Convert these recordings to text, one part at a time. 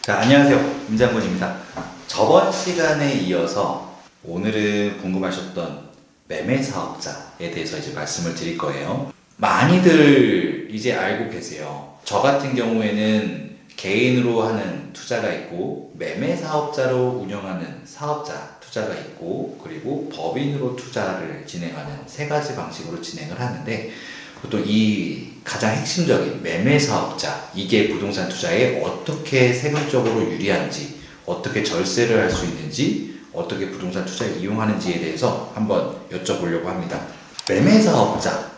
자, 안녕하세요. 임장군입니다. 저번 시간에 이어서 오늘은 궁금하셨던 매매 사업자에 대해서 이제 말씀을 드릴 거예요. 많이들 이제 알고 계세요. 저 같은 경우에는 개인으로 하는 투자가 있고, 매매 사업자로 운영하는 사업자 투자가 있고, 그리고 법인으로 투자를 진행하는 세 가지 방식으로 진행을 하는데, 또 이 가장 핵심적인 매매 사업자, 이게 부동산 투자에 어떻게 세금적으로 유리한지, 어떻게 절세를 할 수 있는지, 어떻게 부동산 투자에 이용하는지에 대해서 한번 여쭤보려고 합니다. 매매 사업자,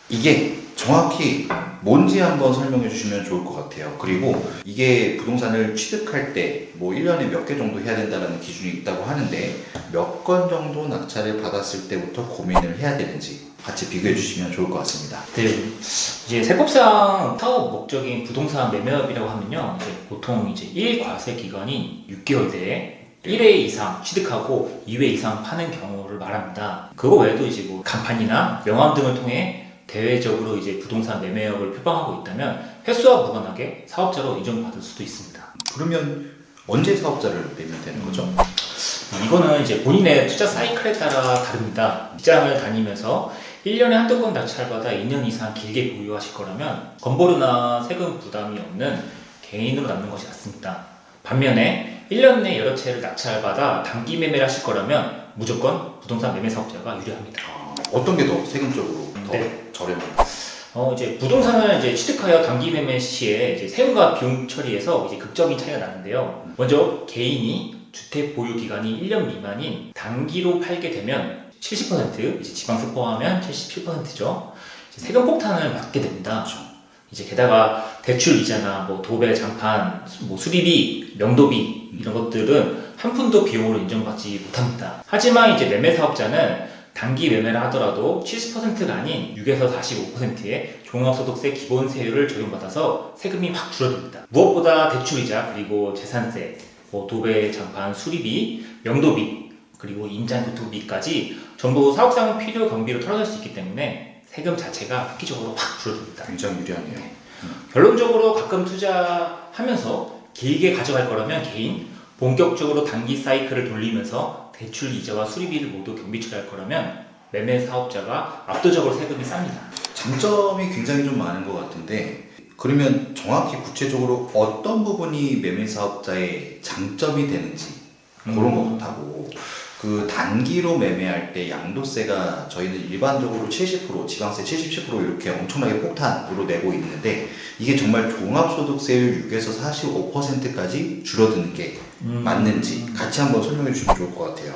이게 정확히 뭔지 한번 설명해 주시면 좋을 것 같아요. 그리고 이게 부동산을 취득할 때 뭐 1년에 몇 개 정도 해야 된다는 기준이 있다고 하는데, 몇 건 정도 낙찰을 받았을 때부터 고민을 해야 되는지 같이 비교해 주시면 좋을 것 같습니다. 네, 이제 세법상 사업 목적인 부동산 매매업이라고 하면요, 이제 보통 이제 1과세 기간이 6개월 내에 1회 이상 취득하고 2회 이상 파는 경우를 말합니다. 그거 외에도 이제 뭐 간판이나 명함 등을 통해 대외적으로 이제 부동산 매매업을 표방하고 있다면 횟수와 무관하게 사업자로 인정받을 수도 있습니다. 그러면 언제 사업자를 내면 되는 거죠? 이거는 이제 본인의 투자 사이클에 따라 다릅니다. 직장을 다니면서 1년에 한두 건 낙찰받아 2년 이상 길게 보유하실 거라면 건보료나 세금 부담이 없는 개인으로 남는 것이 낫습니다. 반면에 1년 내 여러 채를 낙찰받아 단기 매매를 하실 거라면 무조건 부동산 매매 사업자가 유리합니다. 어떤 게 더 세금적으로 더 네. 저렴한가요? 이제 부동산을 이제 취득하여 단기 매매 시에 이제 세금과 비용 처리에서 이제 극적인 차이가 나는데요. 먼저 개인이 주택 보유 기간이 1년 미만인 단기로 팔게 되면 70%, 이제 지방세 포함하면 77%죠. 세금 폭탄을 맞게 됩니다. 이제 게다가 대출 이자나 뭐 도배, 장판, 뭐 수리비, 명도비 이런 것들은 한 푼도 비용으로 인정받지 못합니다. 하지만 이제 매매 사업자는 단기 매매를 하더라도 70%가 아닌 6에서 45%의 종합소득세 기본세율을 적용받아서 세금이 확 줄어듭니다. 무엇보다 대출이자 그리고 재산세, 뭐 도배, 장판, 수리비, 명도비, 그리고 임장교통비까지 전부 사업상 필요 경비로 털어낼 수 있기 때문에 세금 자체가 획기적으로 확 줄어듭니다. 굉장히 유리하네요. 결론적으로 가끔 투자하면서 길게 가져갈 거라면 개인, 본격적으로 단기 사이클을 돌리면서 대출 이자와 수리비를 모두 경비 처리할 거라면 매매 사업자가 압도적으로 세금이 쌉니다. 장점이 굉장히 좀 많은 것 같은데, 그러면 정확히 구체적으로 어떤 부분이 매매 사업자의 장점이 되는지 그런 것부터하고, 그 단기로 매매할 때 양도세가 저희는 일반적으로 70%, 지방세 77% 이렇게 엄청나게 폭탄으로 내고 있는데, 이게 정말 종합소득세율 6에서 45%까지 줄어드는 게 맞는지 같이 한번 설명해 주시면 좋을 것 같아요.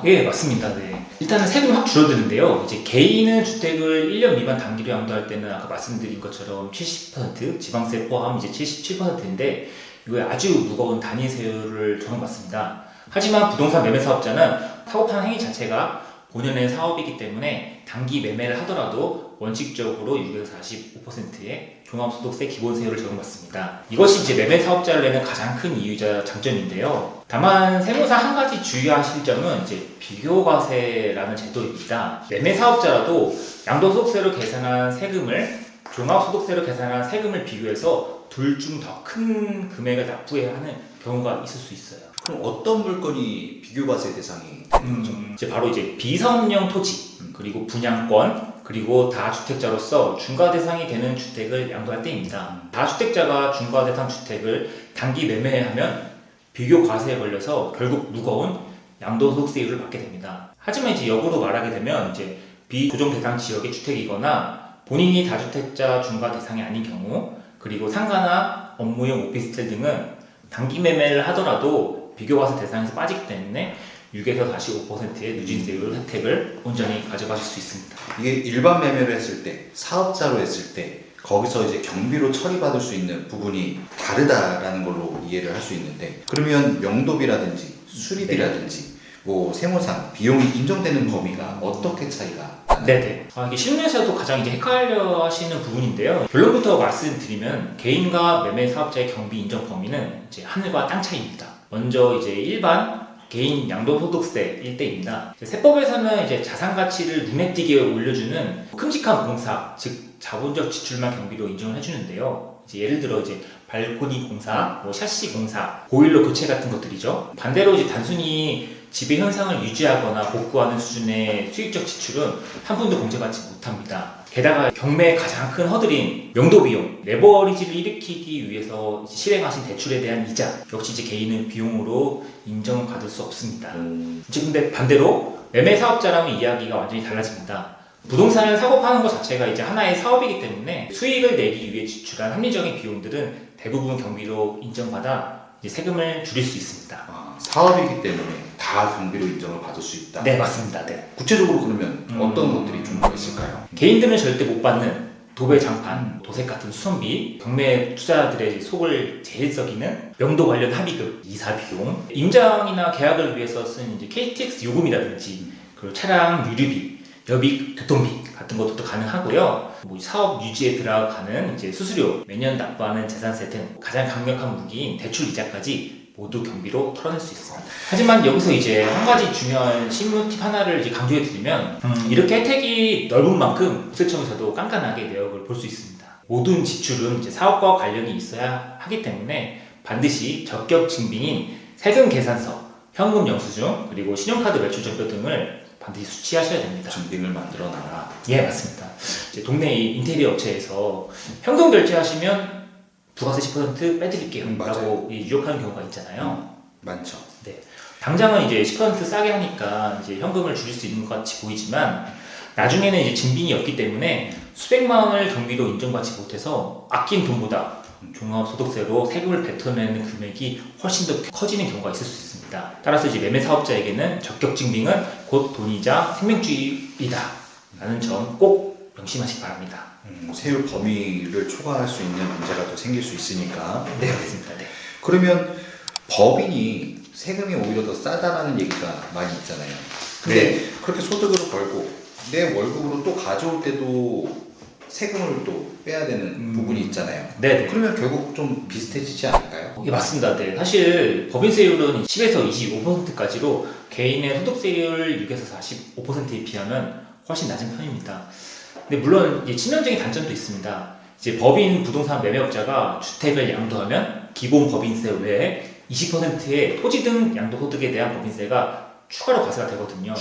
예, 맞습니다. 네. 일단은 세금이 확 줄어드는데요. 이제 개인은 주택을 1년 미만 단기로 양도할 때는 아까 말씀드린 것처럼 70%, 지방세 포함 이제 77%인데, 이거에 아주 무거운 단위세율을 적용받습니다. 하지만 부동산 매매 사업자는 사업하는 행위 자체가 본연의 사업이기 때문에 단기 매매를 하더라도 원칙적으로 6에서 45%의 종합소득세 기본세율을 적용받습니다. 이것이 이제 매매 사업자를 내는 가장 큰 이유이자 장점인데요. 다만 세무상 한 가지 주의하실 점은 이제 비교과세라는 제도입니다. 매매 사업자라도 양도소득세로 계산한 세금을 종합소득세로 계산한 세금을 비교해서 둘 중 더 큰 금액을 납부해야 하는 경우가 있을 수 있어요. 그럼 어떤 물건이 비교과세 대상이 되는 거죠? 이제 바로 이제 비선령 토지, 그리고 분양권, 그리고 다주택자로서 중과 대상이 되는 주택을 양도할 때입니다. 다주택자가 중과 대상 주택을 단기 매매하면 비교 과세에 걸려서 결국 무거운 양도소득세율을 받게 됩니다. 하지만 이제 역으로 말하게 되면 이제 비조정 대상 지역의 주택이거나 본인이 다주택자 중과 대상이 아닌 경우, 그리고 상가나 업무용 오피스텔 등은 단기 매매를 하더라도 비교과세 대상에서 빠지기 때문에 6에서 45%의 누진세율 혜택을 온전히 가져가실 수 있습니다. 이게 일반 매매를 했을 때, 사업자로 했을 때 거기서 이제 경비로 처리받을 수 있는 부분이 다르다라는 걸로 이해를 할 수 있는데, 그러면 명도비라든지 수리비라든지 뭐 세무상 비용이 인정되는 범위가 어떻게 차이가 나나요? 네네. 이게 실무에서도 가장 이제 헷갈려 하시는 부분인데요. 결론부터 말씀드리면 개인과 매매 사업자의 경비 인정 범위는 이제 하늘과 땅 차이입니다. 먼저 이제 일반 개인 양도소득세일 때입니다. 세법에서는 이제 자산 가치를 눈에 띄게 올려주는 큼직한 공사, 즉 자본적 지출만 경비로 인정을 해주는데요. 이제 예를 들어 이제 발코니 공사, 뭐 샤시 공사, 보일러 교체 같은 것들이죠. 반대로 이제 단순히 지배 현상을 유지하거나 복구하는 수준의 수익적 지출은 한 푼도 공제받지 못합니다. 게다가 경매의 가장 큰 허들인 명도 비용, 레버리지를 일으키기 위해서 실행하신 대출에 대한 이자 역시 이제 개인은 비용으로 인정을 받을 수 없습니다. 이제 근데 반대로 매매 사업자라면 이야기가 완전히 달라집니다. 부동산을 사고 파는 것 자체가 이제 하나의 사업이기 때문에 수익을 내기 위해 지출한 합리적인 비용들은 대부분 경비로 인정받아 이제 세금을 줄일 수 있습니다. 사업이기 때문에 다 경비로 인정을 받을 수 있다. 네, 맞습니다. 네. 구체적으로 그러면 어떤 것들이 좀 있을까요? 개인들은 절대 못 받는 도배 장판, 도색 같은 수선비, 경매 투자자들의 속을 제일 썩이는 명도 관련 합의금, 이사 비용, 임장이나 계약을 위해서 쓴 이제 KTX 요금이라든지 그리고 차량 유류비, 여비, 교통비 같은 것도 가능하고요. 뭐 사업 유지에 들어가는 이제 수수료, 매년 납부하는 재산세 등 가장 강력한 무기인 대출 이자까지 모두 경비로 털어낼 수 있습니다. 하지만 여기서 이제 한 가지 중요한 실무 팁 하나를 이제 강조해 드리면 이렇게 혜택이 넓은 만큼 국세청에서도 깐깐하게 내역을 볼 수 있습니다. 모든 지출은 이제 사업과 관련이 있어야 하기 때문에 반드시 적격 증빙인 세금 계산서, 현금 영수증, 그리고 신용카드 매출 전표 등을 반드시 수취하셔야 됩니다. 증빙을 만들어 놔라. 예, 맞습니다. 이제 동네 인테리어 업체에서 현금 결제하시면 부가세 10% 빼드릴게요 라고 유혹하는 경우가 있잖아요. 많죠. 네. 당장은 이제 10% 싸게 하니까 이제 현금을 줄일 수 있는 것 같이 보이지만 나중에는 이제 증빙이 없기 때문에 수백만 원을 경비로 인정받지 못해서 아낀 돈보다 종합소득세로 세금을 뱉어내는 금액이 훨씬 더 커지는 경우가 있을 수 있습니다. 따라서 이제 매매 사업자에게는 적격 증빙은 곧 돈이자 생명주의이다 라는 점 꼭 명심하시기 바랍니다. 세율 범위를 초과할 수 있는 문제가 또 생길 수 있으니까. 네, 맞습니다. 네. 그러면 법인이 세금이 오히려 더 싸다라는 얘기가 많이 있잖아요. 근데 그렇게 소득으로 벌고 내 월급으로 또 가져올 때도 세금을 또 빼야 되는 부분이 있잖아요. 네. 그러면 결국 좀 비슷해지지 않을까요? 예, 맞습니다. 네. 사실 법인세율은 10에서 25%까지로 개인의 소득세율 6에서 45%에 비하면 훨씬 낮은 편입니다. 근데 물론 이제 치명적인 단점도 있습니다. 이제 법인 부동산 매매업자가 주택을 양도하면 기본 법인세 외에 20%의 토지 등 양도소득에 대한 법인세가 추가로 과세가 되거든요.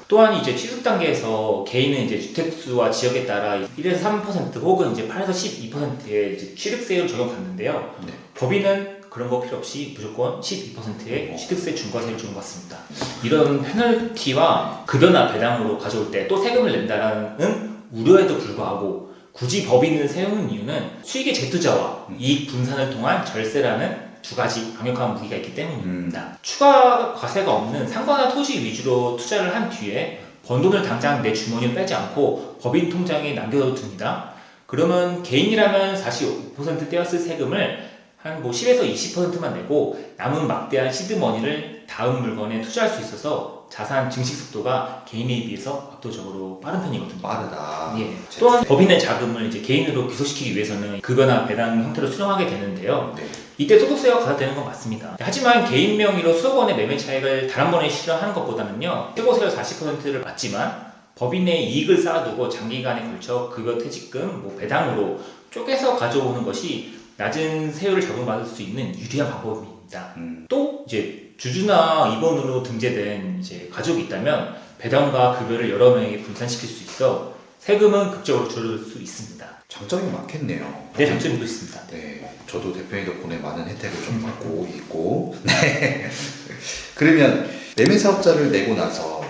또한 이제 취득 단계에서 개인은 이제 주택수와 지역에 따라 1에서 3% 혹은 이제 8에서 12%의 이제 취득세율을 적용받는데요. 네. 법인은 그런 거 필요 없이 무조건 12%의 취득세 중과세를 적용받습니다. 이런 페널티와 급여나 배당으로 가져올 때 또 세금을 낸다는 우려에도 불구하고 굳이 법인을 세우는 이유는 수익의 재투자와 이익 분산을 통한 절세라는 두 가지 강력한 무기가 있기 때문입니다. 추가 과세가 없는 상가나 토지 위주로 투자를 한 뒤에 번 돈을 당장 내 주머니에 빼지 않고 법인 통장에 남겨둡니다. 그러면 개인이라면 45% 떼었을 세금을 한 10에서 20%만 내고 남은 막대한 시드머니를 다음 물건에 투자할 수 있어서 자산 증식 속도가 개인에 비해서 압도적으로 빠른 편이거든요. 빠르다. 예. 또한 법인의 자금을 이제 개인으로 귀속시키기 위해서는 급여나 배당 형태로 수령하게 되는데요. 네. 이때 소득세가 과세되는 건 맞습니다. 하지만 개인 명의로 수억 원의 매매 차익을 단 한 번에 실현하는 것보다는요, 최고세율 40%를 받지만 법인의 이익을 쌓아두고 장기간에 걸쳐 급여 퇴직금, 배당으로 쪼개서 가져오는 것이 낮은 세율을 적용받을 수 있는 유리한 방법입니다. 또 이제 주주나 임원으로 등재된 이제 가족이 있다면 배당과 급여를 여러 명에게 분산시킬 수 있어 세금은 극적으로 줄을 수 있습니다. 장점이 많겠네요. 네, 장점도 있습니다. 네, 저도 대표님 덕분에 많은 혜택을 좀 받고 있고. 네. 그러면 매매 사업자를 내고 나서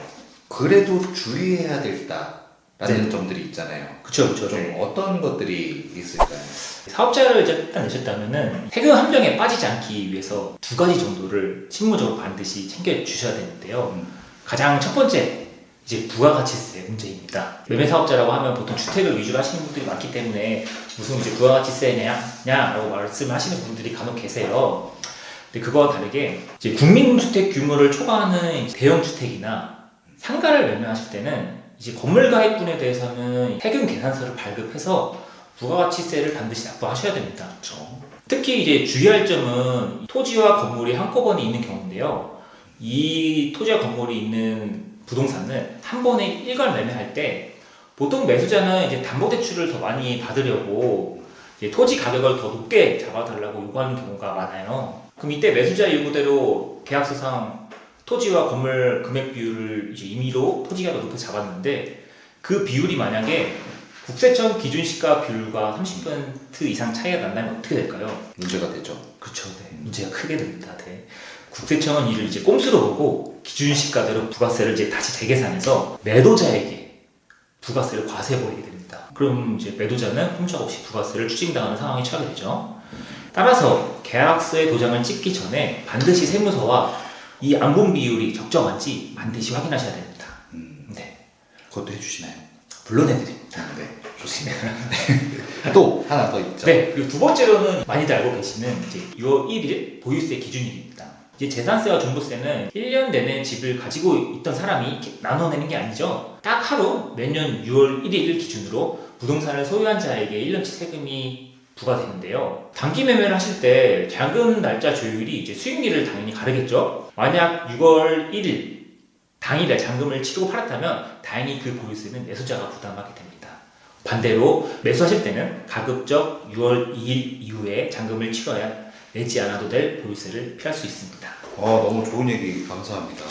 그래도 주의해야 된다라는 점들이 있잖아요. 그렇죠. 좀 어떤 것들이 있을까요? 사업자를 이제 일단 내셨다면은 세금 함정에 빠지지 않기 위해서 두 가지 정도를 실무적으로 반드시 챙겨 주셔야 되는데요. 가장 첫 번째 이제 부가가치세 문제입니다. 매매 사업자라고 하면 보통 주택을 위주로 하시는 분들이 많기 때문에 무슨 이제 부가가치세냐라고 말씀하시는 분들이 간혹 계세요. 근데 그거와 다르게 이제 국민주택 규모를 초과하는 대형 주택이나 상가를 매매하실 때는 이제 건물 가입분에 대해서는 세금 계산서를 발급해서 부가가치세를 반드시 납부하셔야 됩니다. 그렇죠. 특히 이제 주의할 점은 토지와 건물이 한꺼번에 있는 경우인데요. 이 토지와 건물이 있는 부동산을 한 번에 일괄 매매할 때 보통 매수자는 이제 담보대출을 더 많이 받으려고 이제 토지 가격을 더 높게 잡아달라고 요구하는 경우가 많아요. 그럼 이때 매수자 요구대로 계약서상 토지와 건물 금액 비율을 이제 임의로 토지 가격을 높게 잡았는데 그 비율이 만약에 국세청 기준 시가 비율과 30% 이상 차이가 난다면 어떻게 될까요? 문제가 되죠. 그렇죠. 네. 문제가 크게 됩니다. 네. 국세청은 이를 이제 꼼수로 보고 기준 시가대로 부가세를 이제 다시 재계산해서 매도자에게 부가세를 과세해버리게 됩니다. 그럼 이제 매도자는 꼼짝없이 부가세를 추징당하는 상황이 처하게 되죠. 따라서 계약서에 도장을 찍기 전에 반드시 세무서와 이 안분 비율이 적정한지 반드시 확인하셔야 됩니다. 네. 그것도 해주시나요? 물론 해드립니다. 네, 좋습니다. 또 하나 더 있죠. 네, 그리고 두 번째로는 많이들 알고 계시는 이제 6월 1일 보유세 기준일입니다. 이제 재산세와 종부세는 1년 내내 집을 가지고 있던 사람이 나눠내는 게 아니죠. 딱 하루 매년 6월 1일 기준으로 부동산을 소유한 자에게 1년치 세금이 부과되는데요. 단기 매매를 하실 때 잔금 날짜 조율이 이제 수익률을 당연히 가르겠죠. 만약 6월 1일 당일에 잔금을 치르고 팔았다면 다행히 그 보유세는 매수자가 부담하게 됩니다. 반대로 매수하실 때는 가급적 6월 2일 이후에 잔금을 치러야 내지 않아도 될 보유세를 피할 수 있습니다. 너무 좋은 얘기 감사합니다.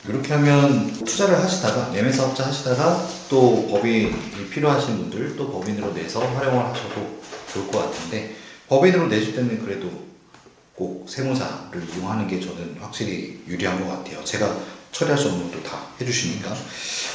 이렇게 하면 투자를 하시다가 매매사업자 하시다가 또 법인이 필요하신 분들 또 법인으로 내서 활용을 하셔도 좋을 것 같은데 법인으로 내실 때는 그래도 꼭 세무사를 이용하는 게 저는 확실히 유리한 것 같아요. 제가 처리할 수 없는 것도 다 해주시니까.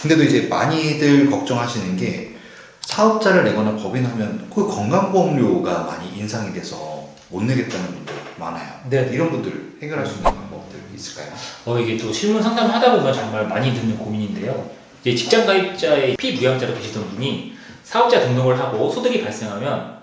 근데도 이제 많이들 걱정하시는 게 사업자를 내거나 법인하면 그 건강보험료가 많이 인상이 돼서 못 내겠다는 분들 많아요. 네. 이런 분들 해결할 수 있는 방법들 있을까요? 이게 또 실무 상담을 하다 보면 정말 많이 듣는 고민인데요. 이제 직장 가입자의 피부양자로 계시던 분이 사업자 등록을 하고 소득이 발생하면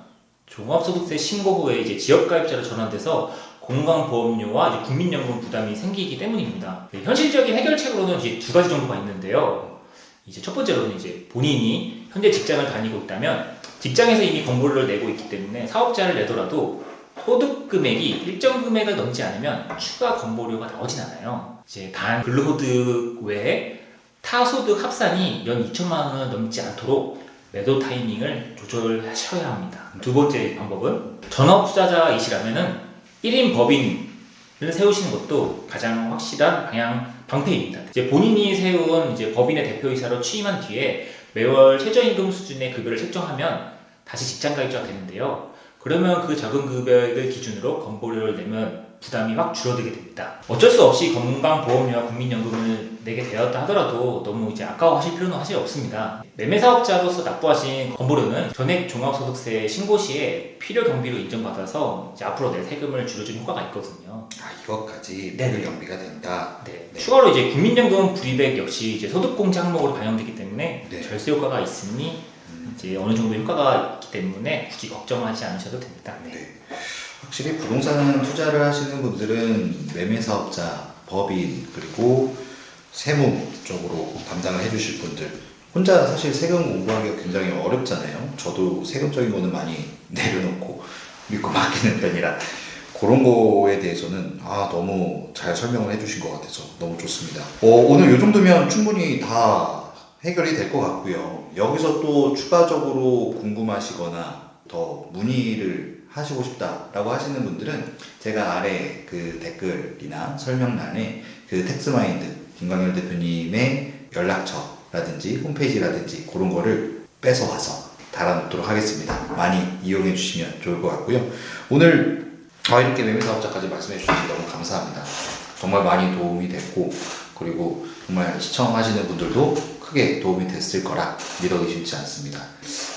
종합소득세 신고 후에 이제 지역 가입자로 전환돼서 건강보험료와 이제 국민연금 부담이 생기기 때문입니다. 네, 현실적인 해결책으로는 이제 두 가지 정도가 있는데요. 이제 첫 번째로는 이제 본인이 현재 직장을 다니고 있다면 직장에서 이미 건보료를 내고 있기 때문에 사업자를 내더라도 소득 금액이 일정 금액을 넘지 않으면 추가 건보료가 나오진 않아요. 이제 단 근로소득 외에 타소득 합산이 연 2천만 원을 넘지 않도록 매도 타이밍을 조절하셔야 합니다. 두 번째 방법은 전업 투자자이시라면은 1인 법인을 세우시는 것도 가장 확실한 방패입니다. 이제 본인이 세운 이제 법인의 대표이사로 취임한 뒤에 매월 최저임금 수준의 급여를 책정하면 다시 직장 가입자가 되는데요. 그러면 그 적은 금액을 기준으로 건보료를 내면 부담이 확 줄어들게 됩니다. 어쩔 수 없이 건강보험료와 국민연금을 내게 되었다 하더라도 너무 이제 아까워하실 필요는 사실 없습니다. 매매사업자로서 납부하신 건보료는 전액 종합소득세 신고 시에 필요 경비로 인정받아서 이제 앞으로 내 세금을 줄여주는 효과가 있거든요. 이것까지 네. 필요 경비가 된다. 네. 네. 추가로 이제 국민연금 불이백 역시 이제 소득공제 항목으로 반영되기 때문에 네. 절세 효과가 있으니 이제 어느 정도 효과가 있기 때문에 굳이 걱정하지 않으셔도 됩니다. 네. 네. 확실히 부동산 투자를 하시는 분들은 매매사업자, 법인, 그리고 세무 쪽으로 담당을 해주실 분들 혼자 사실 세금 공부하기가 굉장히 어렵잖아요. 저도 세금적인 거는 많이 내려놓고 믿고 맡기는 편이라 그런 거에 대해서는 너무 잘 설명을 해주신 것 같아서 너무 좋습니다. 오늘 이 정도면 충분히 다 해결이 될 것 같고요. 여기서 또 추가적으로 궁금하시거나 더 문의를 하시고 싶다라고 하시는 분들은 제가 아래 그 댓글이나 설명란에 그 텍스마인드 김광열 대표님의 연락처라든지 홈페이지라든지 그런 거를 뺏어와서 달아놓도록 하겠습니다. 많이 이용해 주시면 좋을 것 같고요. 오늘 이렇게 매매사업자까지 말씀해 주셔서 너무 감사합니다. 정말 많이 도움이 됐고 그리고 정말 시청하시는 분들도 크게 도움이 됐을 거라 믿어 의심치 않습니다.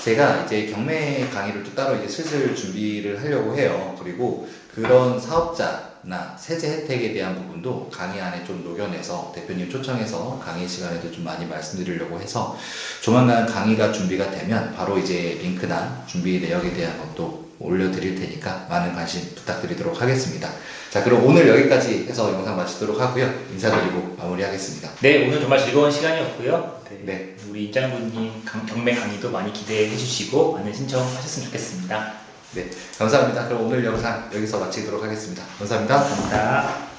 제가 이제 경매 강의를 또 따로 이제 슬슬 준비를 하려고 해요. 그리고 그런 사업자나 세제 혜택에 대한 부분도 강의 안에 좀 녹여내서 대표님 초청해서 강의 시간에도 좀 많이 말씀드리려고 해서 조만간 강의가 준비가 되면 바로 이제 링크나 준비 내역에 대한 것도 올려드릴 테니까 많은 관심 부탁드리도록 하겠습니다. 자, 그럼 오늘 여기까지 해서 영상 마치도록 하고요. 인사드리고 마무리하겠습니다. 네, 오늘 정말 즐거운 시간이었고요. 네. 우리 임장군님 경매 강의도 많이 기대해 주시고 많은 신청하셨으면 좋겠습니다. 네, 감사합니다. 그럼 오늘 영상 여기서 마치도록 하겠습니다. 감사합니다. 감사합니다.